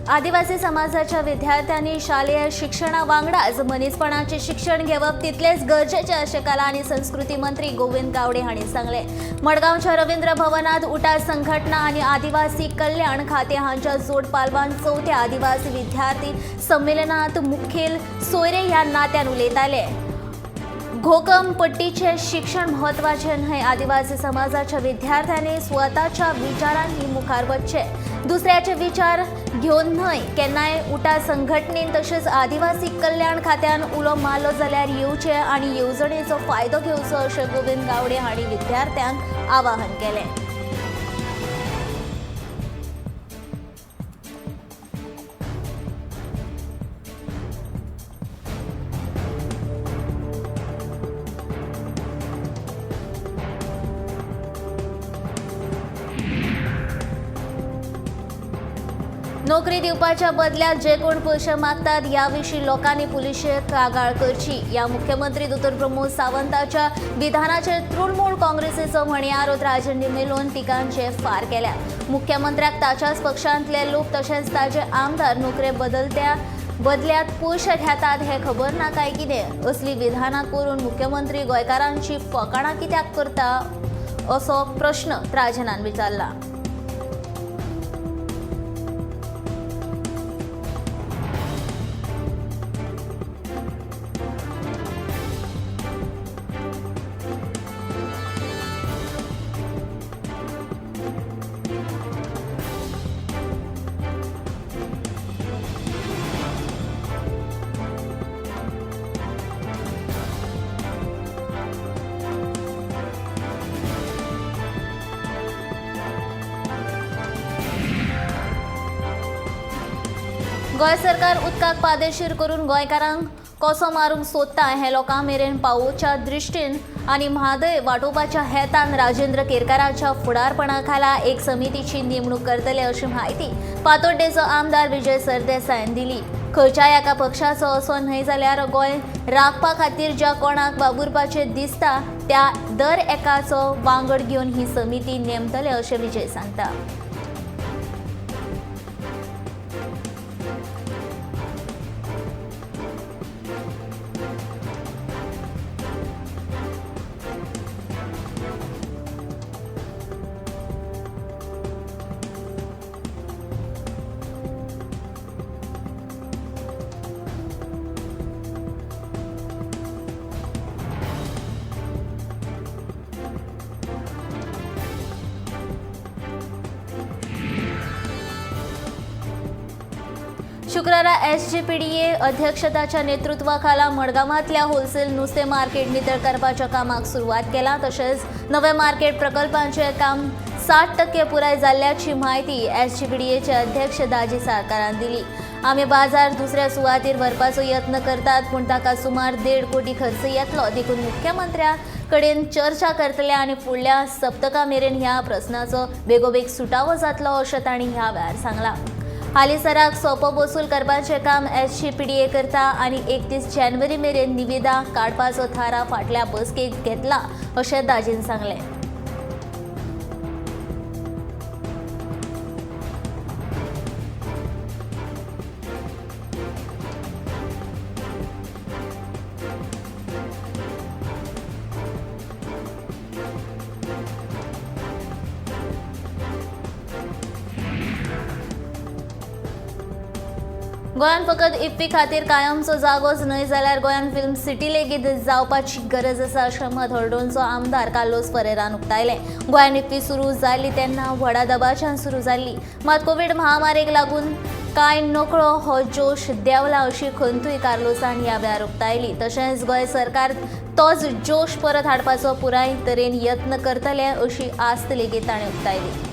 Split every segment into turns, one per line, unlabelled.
आदिवासी समाजाच्या विद्यार्थ्यांनी शालेय शिक्षणावांगडाच मनीसपणाचे शिक्षण घेवप तितलेच गरजेचे असे कला आणि संस्कृती मंत्री गोविंद गावडे हांणी सांगले। मडगावच्या रवींद्र भवनात उटा संघटना आणि आदिवासी कल्याण खाते हांच्या जोड पालवान चौथ्या आदिवासी विद्यार्थी संमेलनात मुखेल सोयरे ह्या नात्यान उलयताले। घोकम पट्टीचे शिक्षण महत्वाचे न्हय, आदिवासी समाजाच्या विद्यार्थ्यांनी स्वताच्या विचारांनी मुखार वचचे, दुसऱ्याचे विचार घेवन न्हय। केन्नाय उटा संघटनेन तशेंच आदिवासी कल्याण खात्यान उलो मारलो जाल्यार येवचे आणि येवजणेचो फायदो घेवचो अशें गोविंद गावडे हांणी विद्यार्थ्यांक आवाहन केलें। नोकरी दिवपाच्या बदल्यात जे कोण पयशे मागतात याविषयी लोकांनी पुलिशेक कागाळ करची, या मुख्यमंत्री दोतोर प्रमोद सावंताच्या विधानाचेर तृणमूल काँग्रेसीचो म्हणयार राजंडी मेलोन टिकांचे फार केल्या। मुख्यमंत्र्याक ताच्याच पक्षांतले लोक तशेंच ताचे आमदार नोकरे बदल्यात पयशे घेतात हे खबर ना काय कितें? असली विधानां करून मुख्यमंत्री गोंयकारांची फकाणां कित्याक करता असो प्रश्न राजनान विचारला। गोंय सरकार उदकाक पादेशीर करून गोंयकारांक कसो मारूंक सोदता हे लोकां मेरेन पावोवच्या दृश्टीन आनी म्हादय वांटोवपाच्या हेतान राजेंद्र केरकाराच्या फुडारपणा खाला एक समितीची नेमणूक करतले अशी म्हायती फातोड्डेचो आमदार विजय सरदेसायन दिली। खंयच्याय एका पक्षाचो असो न्हय जाल्यार गोंय राखपा खातीर ज्या कोणाक वावुरपाचे दिसता त्या दर एकाचो वांगड घेवन ही समिती नेमतले अशें विजय सांगता। शुक्रारा एसजीपीडीए अध्यक्षताच्या नेतृत्वाखाला मडगावांतल्या होलसेल नुस्तें मार्केट नितळ करपाच्या कामाक सुरवात केला। तशेंच नवे मार्केट प्रकल्पांचे काम 60% पुराय जाल्ल्याची म्हायती एसजीपीडीएचे अध्यक्ष दाजी सरकारान दिली। आमी बाजार दुसऱ्या सुवातेर व्हरपाचो यत्न करतात, पूण ताका सुमार 1.5 कोटी खर्च येतलो। देखून मुख्यमंत्र्या कडेन चर्चा करतले आनी फुडल्या सप्तका मेरेन ह्या प्रस्नाचो बेगोबेग सुटावो जातलो अशें तांणी ह्या वेळार सांगलां। हालीसराक सोपो वसूल करपाचे काम एसजीपीडीए करता आनी 31 जानेवारी मेरेन निविदा काडपाचो थारा फाटल्या बसकेक घेतला अशें दाजीन सांगलें। गोंयान फकत इफ्फी खातीर कायमचो जागोच न्हय जाल्यार गोंयान फिल्म सिटी लेगीत जावपाची गरज आसा अशें मत हळडोणचो आमदार कार्लोस फरेरान उक्तायलें। गोंयान इफ्फी सुरू जाल्ली तेन्ना व्हडा दबाज्यान सुरू जाल्ली, मात कोविड महामारीक लागून कांय नकळो हो जोश देंवला अशी खंतूय कार्लोसान ह्या वेळार उक्तायली। तशेंच गोंय सरकार तोच जोश परत हाडपाचो पुराय तरेन यत्न करतले अशी आस्त लेगीत ताणें उक्तायली।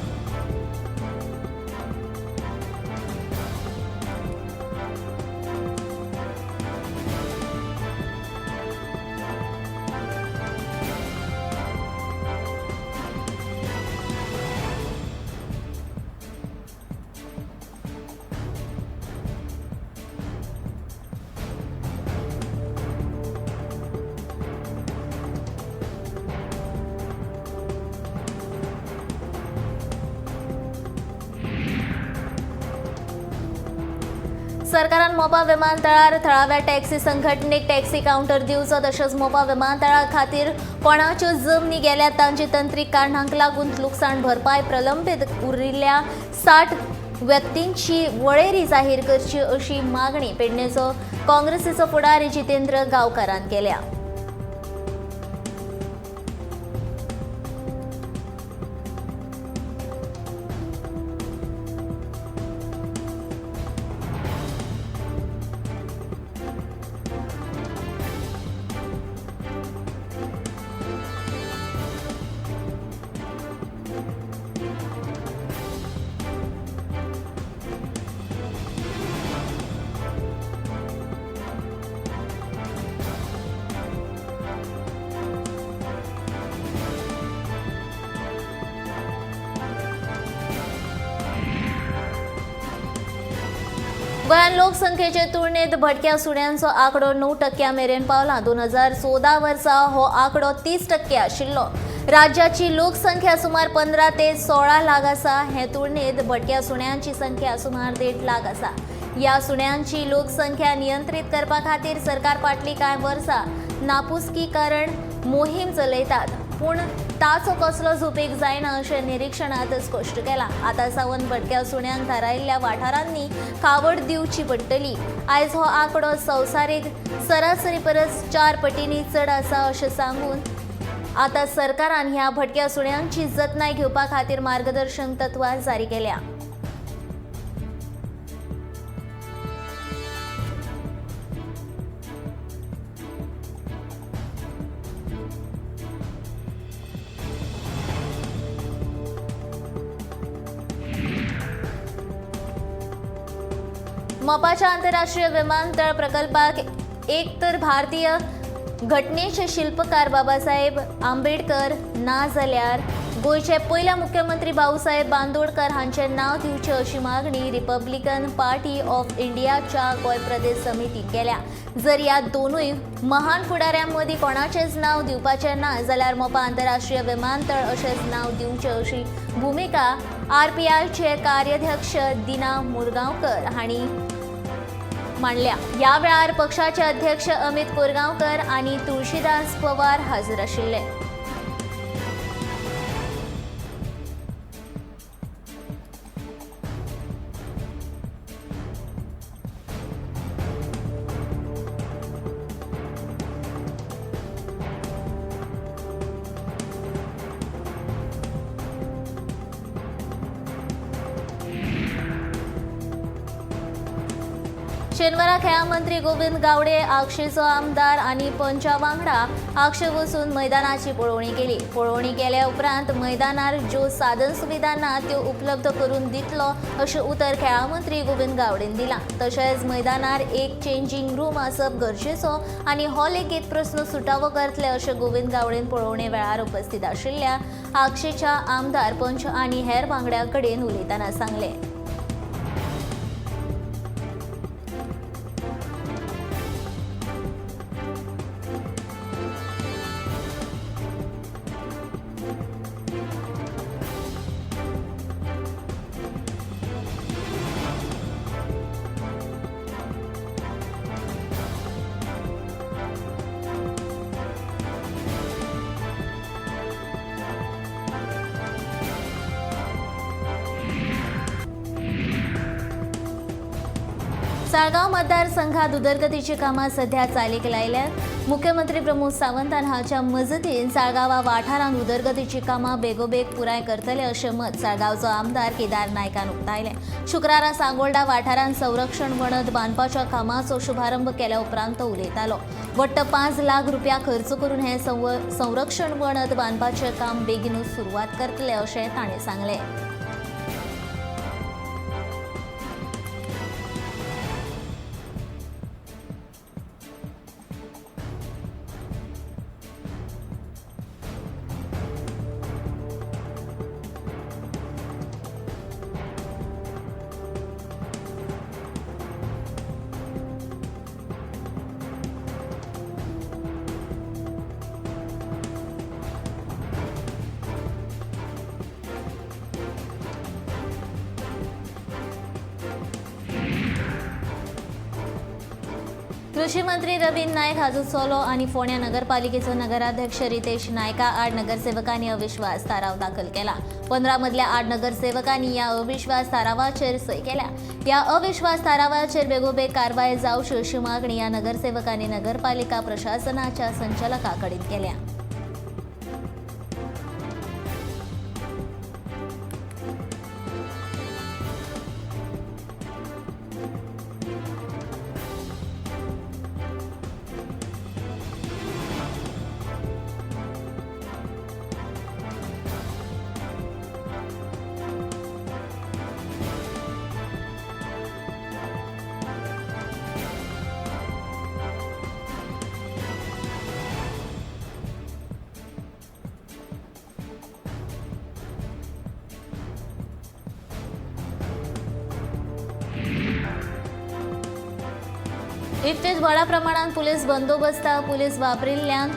सरकारान मोपा विमानतळार थळाव्या टॅक्सी संघटनेक टॅक्सी काउंटर दिवचो तशेंच मोपा विमानतळा खातीर कोणाच्यो जमनी गेल्यात तांची तंत्रीक कारणांक लागून लुकसाण भरपाय प्रलंबीत उरिल्ल्या 60 व्यक्तींची वळेरी जाहीर करची अशी मागणी पेडणेचो काँग्रेसीचो फुडारी जितेंद्र गांवकारान केल्या. गोंयांत लोकसंख्येचे तुळनेत भटक्या सुण्यांचो आंकडो 9% मेरेन पावला. 2014 वर्सा हो आंकडो 30% आशिल्लो. राज्याची लोकसंख्या सुमार 15 ते 16 लाख आसा. हे तुळनेत भटक्या सुण्यांची संख्या सुमार 1.5 लाख आसा. ह्या सुण्यांची लोकसंख्या नियंत्रित करपा खातीर सरकार फाटलीं कांय वर्सां नापुसकीकरण मोहीम चलयतात, पूण ताचो कसलोच उपेग जायना अशें निरीक्षणात स्पश्ट केलां. आतां सावन भटक्या सुण्यांक थारायिल्ल्या वाठारांनी खावड दिवची पडटली. आयज हो आंकडो संवसारीक सरासरी परस 4 पटींनी चड आसा अशें सांगून आतां सरकारान ह्या भटक्या सुण्यांची जतनाय घेवपा खातीर मार्गदर्शक तत्वां जारी केल्या. मोपाच्या आंतरराष्ट्रीय विमानतळ प्रकल्पाक एक तर भारतीय घटनेचे शिल्पकार बाबासाहेब आंबेडकर ना जाल्यार गोयचे पयले मुख्यमंत्री भाऊसाहेब बांदोडकर हांचे नांव दिवचे अशी मागणी रिपब्लिकन पार्टी ऑफ इंडियाच्या गोंय प्रदेश समितीन केल्या. जर ह्या दोनूय महान फुडाऱ्यां मदीं कोणाचेच नांव दिवपाचे ना जाल्यार मोपा आंतरराष्ट्रीय विमानतळ अशेंच नांव दिवचे अशी भुमिका RPIचे कार्याध्यक्ष दिना मुरगांवकर हांणी मांडल्या. ह्या वेळार पक्षाचे अध्यक्ष अमित कोरगांवकर आणि तुळशीदास पवार हाजीर आशिल्ले. शेनवारा खेळा मंत्री गोविंद गावडे आक्षेचो आमदार आणि पंचा वांगडा आक्षे वचून मैदानाची पळोवणी केली. पळोवणी केल्या उपरांत मैदानार ज्यो साधन सुविधा ना त्यो उपलब्ध करून दितलो अशें उतर खेळा मंत्री गोविंद गावडेन दिलां. तशेंच मैदानार एक चेंजिंग रूम आसप गरजेचो आनी हो लेगीत प्रस्न सुटावो करतले अशें गोविंद गावडेन पळोवणे वेळार उपस्थित आशिल्ल्या आक्षेच्या आमदार पंच आनी हेर वांगड्यां कडेन उलयतना सांगलें. साळगांव मतदारसंघात उदरगतीची कामां सध्या चालीक लायल्यात. मुख्यमंत्री प्रमोद सावंतान हाच्या मजतीन साळगांवा वाठारांत उदरगतीची कामां बेगोबेग पुराय करतले अशें मत साळगांवचो आमदार केदार नायकान उक्तायलें. शुक्रारा सांगोळडा वाठारांत संरक्षण वणद बांदपाच्या कामाचो शुभारंभ केल्या उपरांत तो उलयतालो. वट्ट 5 लाख रुपया खर्च करून हे संरक्षण वणद बांदपाचें काम बेगीनूच सुरवात करतले अशें ताणें सांगलें. कृषी मंत्री रवींद्र नाईक हाजो चलो आणि फोंड्या नगरपालिकेचो नगराध्यक्ष रितेश नायका 8 नगरसेवकांनी अविश्वास थाराव दाखल केला. 15 मधल्या 8 नगरसेवकांनी या अविश्वास थारावाचेर सही केल्या. या अविश्वास थारावाचेर बेगोबेग कारवाय जावची अशी मागणी या नगरसेवकांनी नगरपालिका प्रशासनाच्या संचालकांकडे केल्या. इफ्तेच व्हडा प्रमाणात पुलीस बंदोबस्ता पुलीस वापरिल्ल्यान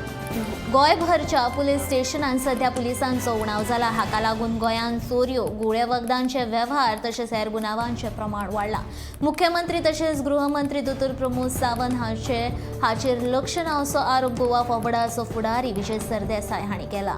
गोंयभरच्या पुलीस स्टेशनांत सध्या पुलिसांचो उणाव जाला. हाका लागून गोंयांत चोरयो, गुळे वखदांचे वेव्हार तशेंच हेर गुन्यांवांचें प्रमाण वाडलां. मुख्यमंत्री तशेंच गृहमंत्री दोतोर प्रमोद सावंत हाचेर लक्ष ना असो आरोप गोवा फोबडाचो फुडारी विजय सरदेसाय हांणी केला.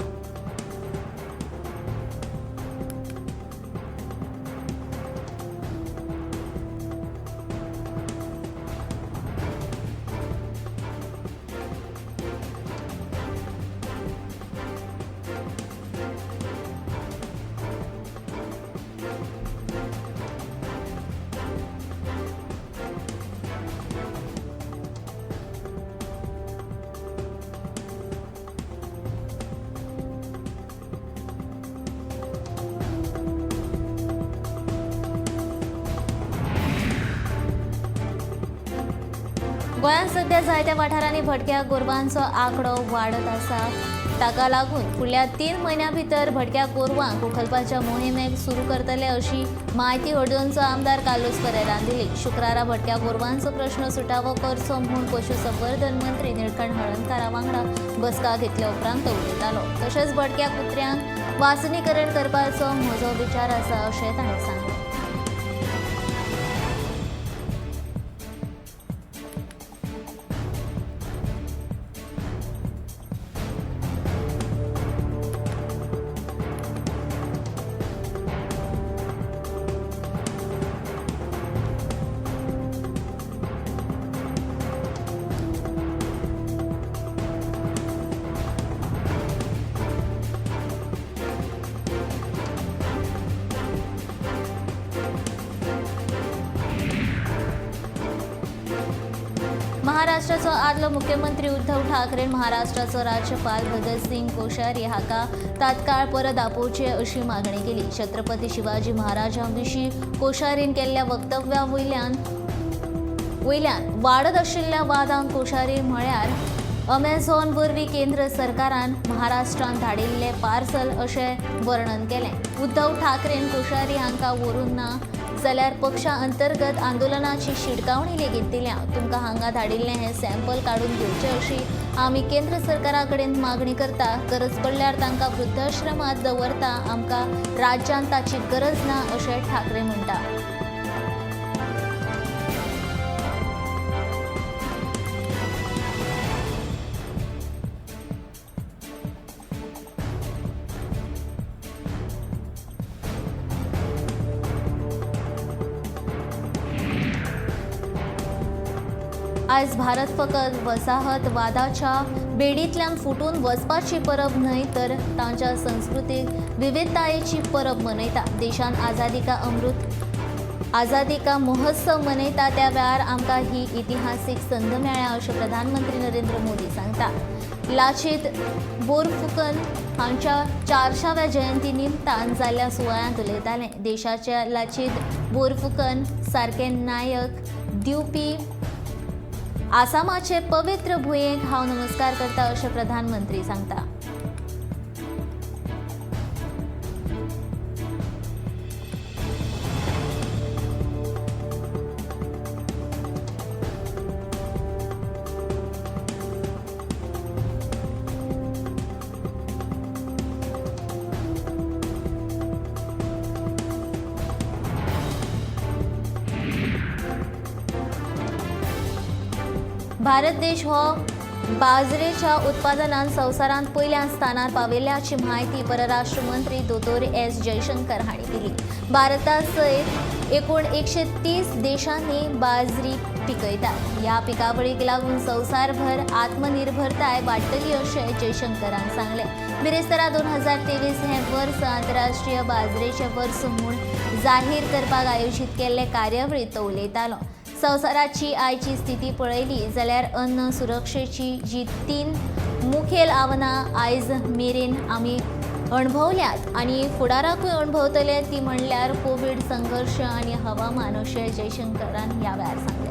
गोंयांत सध्या जायत्या वाठारांनी भटक्या गोरवांचो आंकडो वाडत आसा. ताका लागून फुडल्या 3 म्हयन्यां भितर भटक्या गोरवांक उखलपाच्या मोहिमेक सुरू करतले अशी माहिती हळदोणचो आमदार कार्लोस पेरेरान दिली. शुक्रारा भटक्या गोरवांचो प्रश्न सुटावो करचो म्हूण पशुसंवर्धन मंत्री निळकंठ हळदणकारा वांगडा बसका घेतल्या उपरांत तो उलयतालो. तशेंच भटक्या कुत्र्यांक वासनीकरण करपाचो म्हजो विचार आसा अशें ताणें सांगलें. महाराष्ट्राचो आदलो मुख्यमंत्री उद्धव ठाकरे महाराष्ट्राचो राज्यपाल भगतसिंग कोश्यारी हाका तात्काळ परत आपोवचे अशी मागणी केली. छत्रपती शिवाजी महाराजांविशीं कोश्यारीन केल्ल्या वक्तव्या वयल्यान वाडत आशिल्ल्या वादांक कोश्यारी म्हळ्यार अमेझॉन वरवीं केंद्र सरकारान महाराष्ट्रांत धाडिल्लें पार्सल अशें वर्णन केलें. उद्धव ठाकरेन कोश्यारी हांकां व्हरून ना जाल्यार पक्षा अंतर्गत आंदोलनाची शिडकावणी लेगीत दिल्या. तुमकां हांगा धाडिल्लें हें सॅम्पल काडून घेवचें अशी आमी केंद्र सरकारा कडेन मागणी करता. गरज पडल्यार तांकां वृद्धाश्रमांत दवरता. आमकां राज्यांत ताची गरज ना अशें ठाकरे म्हणटा. आयज भारत फकत वसाहतवादाच्या बेडींतल्यान फुटून वचपाची परब न्हय तर तांच्या संस्कृतीक विविधतायेची परब मनयता. देशान आझादी का महोत्सव मनयता त्या वेळार आमकां ही इतिहासीक संद मेळ्ळ्या अशें प्रधानमंत्री नरेंद्र मोदी सांगता. लाचित बोरफुकन हांच्या 400व्या जयंती निमतान जाल्ल्या सुवाळ्यांत उलयताले. देशाच्या लाचित बोरफुकन सारके नायक दिवपी आसामाचे पवित्र भुंयेक हांव नमस्कार करता अशें प्रधानमंत्री सांगता. भारत देश हो बाजरेच्या उत्पादनात संवसारांत पयल्या स्थानार पाविल्ल्याची माहिती परराष्ट्र मंत्री दोतोर एस जयशंकर हांणी दिली. भारता सयत एकूण 130 देशांनी बाजरी पिकयतात. ह्या पिकावळीक लागून संवसारभर आत्मनिर्भरताय वाडटली अशें जयशंकरान सांगलें. बिरेस्तारा 2023 हे वर्स आंतरराष्ट्रीय बाजरेचें वर्स म्हूण जाहीर करपाक आयोजीत केल्ले कार्यावळीत तो उलयतालो. संवसाराची आयची स्थिती पळयली जाल्यार अन्न सुरक्षेची जी 3 मुखेल आव्हानां आयज मेरेन आमी अणभवल्यात आनी फुडाराकूय अणभवतले ती म्हणल्यार कोविड संघर्श आनी हवामान अशें जयशंकरान ह्या वेळार सांगलें.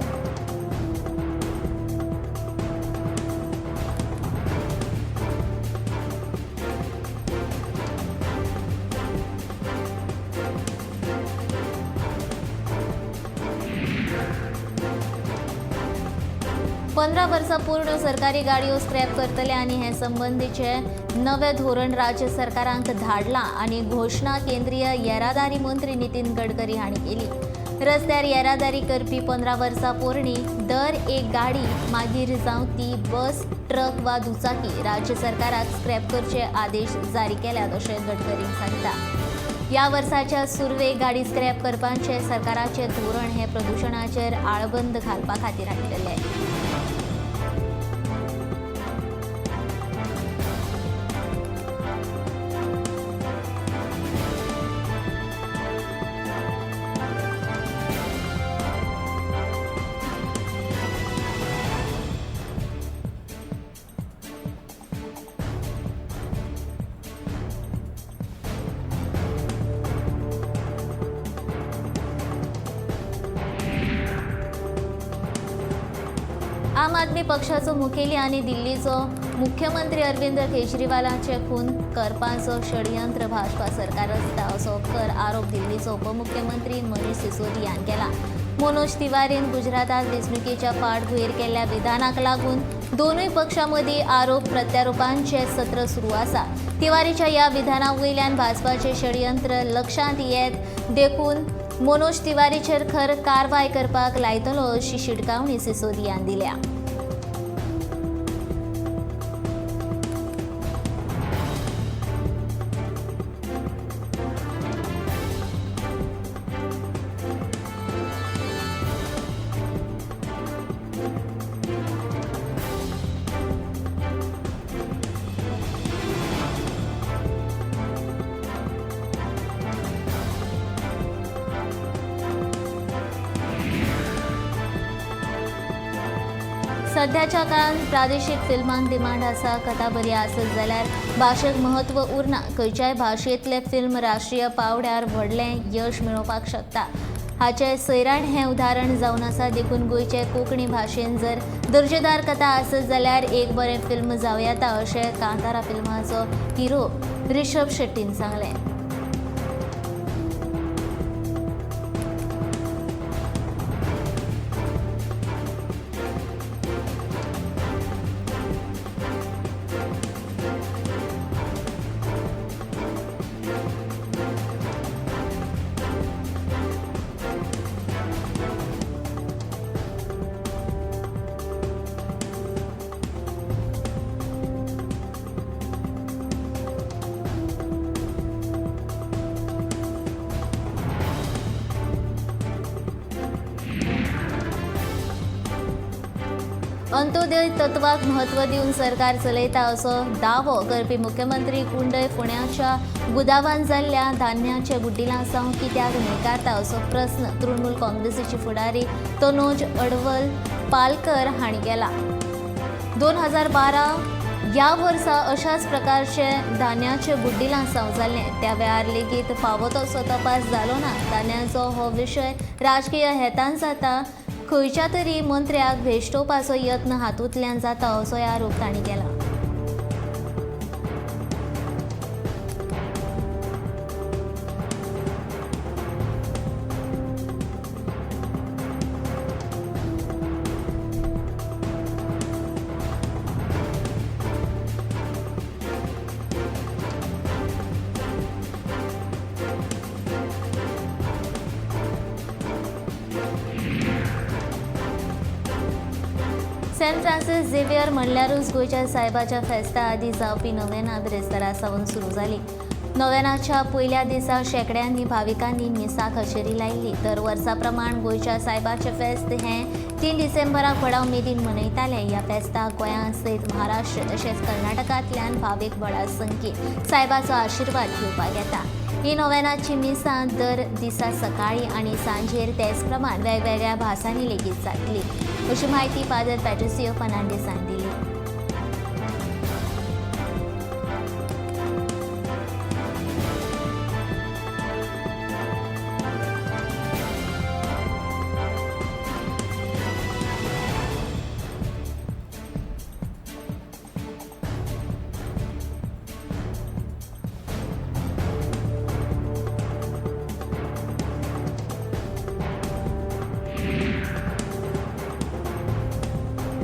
15 वर्सां पूर्ण सरकारी गाडयो स्क्रॅप करतले आनी हे संबंधीचे नवे धोरण राज्य सरकारांक धाडलां आनी घोशणा केंद्रीय येरादारी मंत्री नितीन गडकरी हांणी केली. रस्त्यार येरादारी करपी 15 वर्सां पोरणी दर एक गाडी मागीर जावं ती बस, ट्रक वा दुचाकी राज्य सरकाराक स्क्रॅप करचे आदेश जारी केल्यात अशें गडकरीन सांगता. ह्या वर्साच्या सुरवेक गाडी स्क्रॅप करपाचें सरकाराचें धोरण हे प्रदुशणाचेर आळबंद घालपा खातीर हाडिल्लें. आम आदमी पक्षाचो मुखेली आनी दिल्लीचो मुख्यमंत्री अरविंद केजरीवालाचे खून करपाचो षडयंत्र भाजपा सरकार रचता असो आरोप दिल्लीचो उपमुख्यमंत्री मनीष सिसोदियान केला. मनोज तिवारीन गुजरातात वेंचणुकेच्या फाटभुंयेर केल्ल्या विधानाक लागून दोनूय पक्षां मदीं आरोप प्रत्यारोपांचे सत्र सुरू आसा. तिवारीच्या ह्या विधाना वयल्यान भाजपाचे षडयंत्र लक्षांत येत देखून मनोज तिवारीचेर खर कारवाय करपाक लायतलो अशी शिटकावणी सिसोदियान दिल्या. सध्याच्या काळात प्रादेशीक फिल्मांक डिमांड आसा. कथा बरी आसत जाल्यार भाशेक महत्व उरना. खंयच्याय भाशेंतले फिल्म राष्ट्रीय पावड्यार व्हडलें यश मेळोवपाक शकता. हाचे सैराण हें उदाहरण जावन आसा. देखून गोंयचे कोंकणी भाशेन जर दर्जेदार कथा आसत जाल्यार एक बरें फिल्म जावं येता अशें कांतारा फिल्माचो हिरो ऋषभ शेट्टीन सांगलें. अंत्योदय तत्वाक म्हत्व दिवन सरकार चलयता असो दावो करपी मुख्यमंत्री कुंडय फोंड्याच्या गुदावान जाल्ल्या धान्याचे गुड्डिलां सावन कित्याक न्हयकारता असो प्रस्न तृणमूल काँग्रेसीची फुडारी तनोज अडवल पालकर हांणी केला. 2012 ह्या वर्सा अशाच प्रकारचे धान्याचे गुड्डिलां सावन जाल्ले. त्या वेळार लेगीत फावो तसो तपास जालो ना. धान्याचो हो विशय राजकीय हेतान जाता. खंयच्या तरी मंत्र्याक भेश्टोवपाचो यत्न हातूंतल्यान जाता असोय आरोप तांणी केला. सेंट फ्रांसिस झेवियर म्हणल्यारूच गोंयच्या सायबाच्या फेस्ता आदी जावपी नोवेना बिरेस्तारा सावन सुरू जाली. नोवेनाच्या पयल्या दिसा शेकड्यांनी भाविकांनी मिसाक हजेरी लायिल्ली. दर वर्सा प्रमाण गोंयच्या सायबाचें फेस्त हें 3 डिसेंबराक व्हडा उमेदीन मनयताले. ह्या फेस्ताक गोंयां सयत महाराष्ट्र तशेंच कर्नाटकांतल्यान भावीक व्हडा संख्येन सायबाचो आशिर्वाद घेवपाक येता. ही नोवेनाची मिसां दर दिसा सकाळी आनी सांजेर तेच प्रमाण वेगवेगळ्या भासांनी लेगीत जातली, अशी म्हायती फादर पॅट्रिसियो फर्नांडीसान दिली.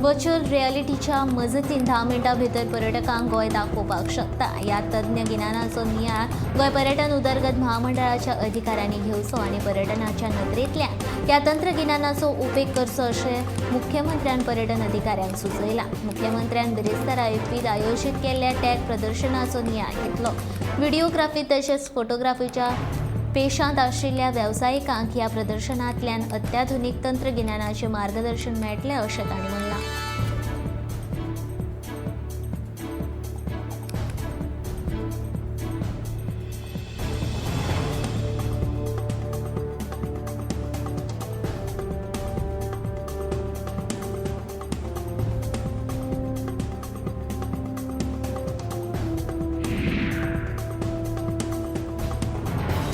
व्हर्च्युअल रियलिटीच्या मजतीन 10 मिनटां भितर पर्यटकांक गोंय दाखोवपाक शकता. ह्या तज्ञ गिन्यानाचो नियाळ गोंय पर्यटन उदरगत महामंडळाच्या अधिकाऱ्यांनी घेवचो आनी पर्यटनाच्या नदरेंतल्यान ह्या तंत्रगिन्यानाचो उपेग करचो अशें मुख्यमंत्र्यान पर्यटन अधिकाऱ्यांक सुचयलां. मुख्यमंत्र्यान बिरेस्तार आयोजित केल्ल्या टॅग प्रदर्शनाचो नियाळ घेतलो. व्हिडिओग्राफी तशेंच फोटोग्राफीच्या पेशांत आशिल्ल्या वेवसायिकांक ह्या प्रदर्शनांतल्यान अत्याधुनीक तंत्रगिन्यानाचें मार्गदर्शन मेळटलें अशें तांणी म्हणलां.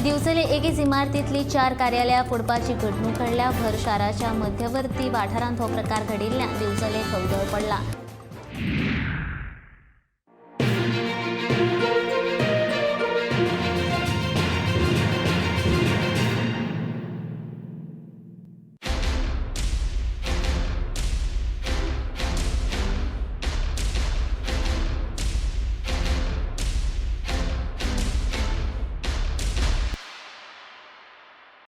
दिवचले एकेच इमारतींतली 4 कार्यालयां फोडपाची घडणूक घडल्या. भर शाराच्या मध्यवर्ती वाठारांत हो प्रकार घडिल्ल्यान दिवचले खळबळ पडला.